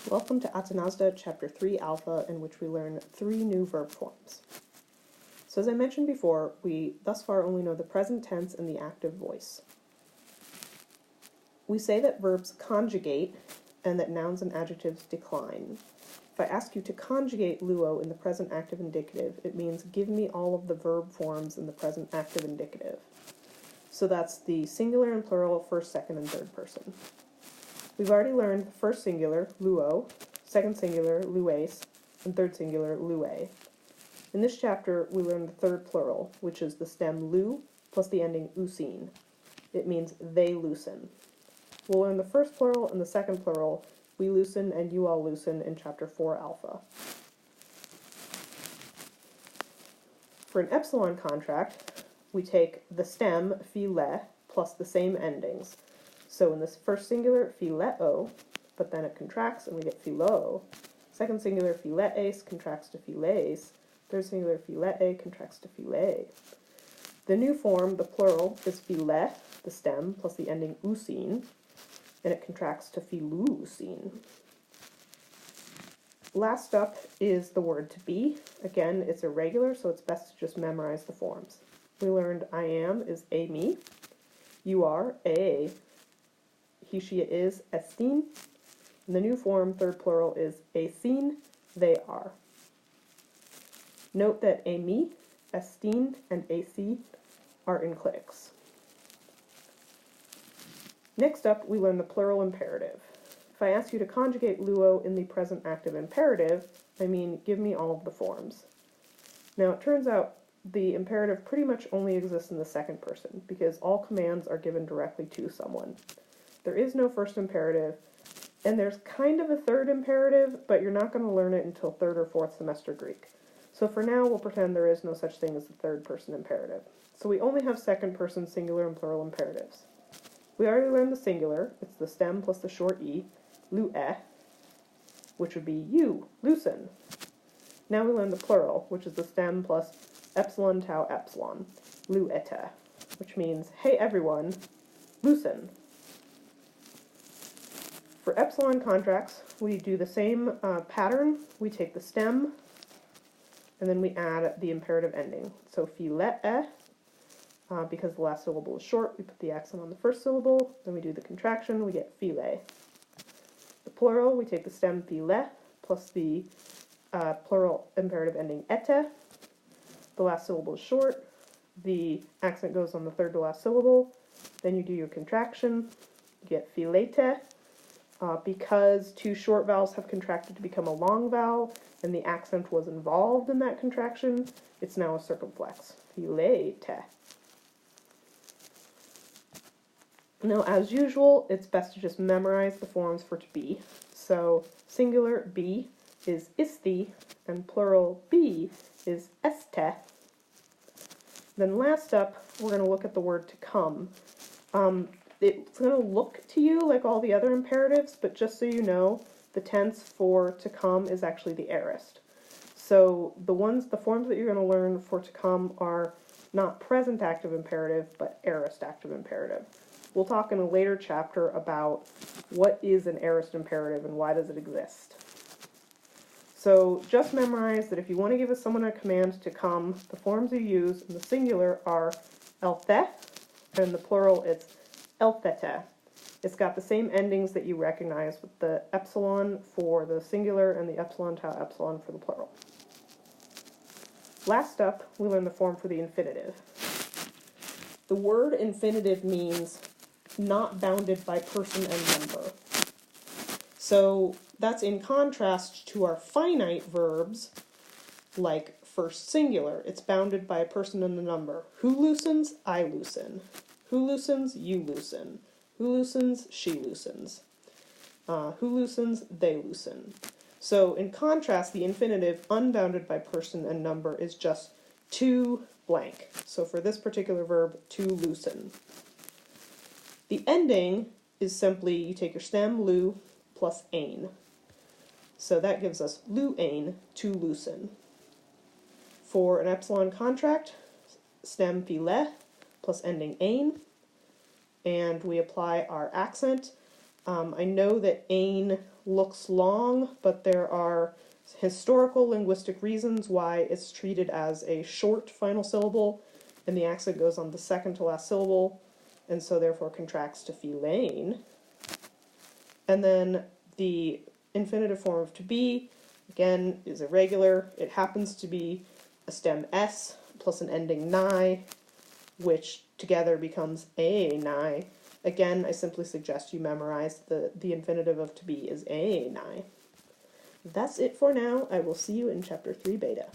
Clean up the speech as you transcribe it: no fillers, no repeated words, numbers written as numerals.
Welcome to Athenaze Chapter 3 Alpha, in which we learn 3 new verb forms. So as I mentioned before, we thus far only know the present tense and the active voice. We say that verbs conjugate and that nouns and adjectives decline. If I ask you to conjugate luo in the present active indicative, it means give me all of the verb forms in the present active indicative. So that's the singular and plural, first, second, and third person. We've already learned first singular, luo, second singular, lues, and third singular, lue. In this chapter, we learn the third plural, which is the stem lu plus the ending usin. It means they loosen. We'll learn the first plural and the second plural, we loosen and you all loosen, in chapter 4 alpha. For an epsilon contract, we take the stem phile plus the same endings. So in this first singular, phileo, but then it contracts and we get philo. Second singular, philees, contracts to philes. Third singular, philee, contracts to philae. The new form, the plural, is phile, the stem, plus the ending usin, and it contracts to philusin. Last up is the word to be. Again, it's irregular, so it's best to just memorize the forms. We learned I am is a me, you are a, he, she, it is estin. And the new form, third plural, is esin, they are. Note that a me, estin, and ac are in clitics. Next up, we learn the plural imperative. If I ask you to conjugate luo in the present active imperative, I mean give me all of the forms. Now it turns out the imperative pretty much only exists in the second person because all commands are given directly to someone. There is no first imperative, and there's kind of a third imperative, but you're not going to learn it until third or fourth semester Greek. So for now, we'll pretend there is no such thing as the third person imperative. So we only have second person singular and plural imperatives. We already learned the singular. It's the stem plus the short e, lue, which would be you, loosen. Now we learn the plural, which is the stem plus epsilon tau epsilon, luete, which means, hey everyone, loosen. For epsilon contracts, we do the same pattern. We take the stem, and then we add the imperative ending. So philee, because the last syllable is short, we put the accent on the first syllable. Then we do the contraction, we get philae. The plural, we take the stem phile plus the plural imperative ending ete. The last syllable is short. The accent goes on the third to last syllable. Then you do your contraction, you get philete. Because two short vowels have contracted to become a long vowel, and the accent was involved in that contraction, it's now a circumflex. Philete. Now, as usual, it's best to just memorize the forms for to be. So, singular be is isti, and plural be is este. Then last up, we're going to look at the word to come. It's going to look to you like all the other imperatives, but just so you know, the tense for to come is actually the aorist. So the forms that you're going to learn for to come are not present active imperative, but aorist active imperative. We'll talk in a later chapter about what is an aorist imperative and why does it exist. So just memorize that if you want to give someone a command to come, the forms you use in the singular are elthe, and in the plural it's elthete. It's got the same endings that you recognize with the epsilon for the singular and the epsilon tau epsilon for the plural. Last up, we learn the form for the infinitive. The word infinitive means not bounded by person and number. So that's in contrast to our finite verbs, like first singular. It's bounded by a person and a number. Who loosens? I loosen. Who loosens? You loosen. Who loosens? She loosens. Who loosens? They loosen. So in contrast, the infinitive, unbounded by person and number, is just to blank. So for this particular verb, to loosen. The ending is simply, you take your stem, lu, plus ain. So that gives us luain, to loosen. For an epsilon contract, stem phile plus ending ain, and we apply our accent. I know that ain looks long, but there are historical linguistic reasons why it's treated as a short final syllable, and the accent goes on the second to last syllable, and so therefore contracts to feline. And then the infinitive form of to be, again, is irregular. It happens to be a stem s plus an ending nigh, which together becomes a nigh. Again, I simply suggest you memorize the infinitive of to be is a nigh. That's it for now. I will see you in Chapter 3 Beta.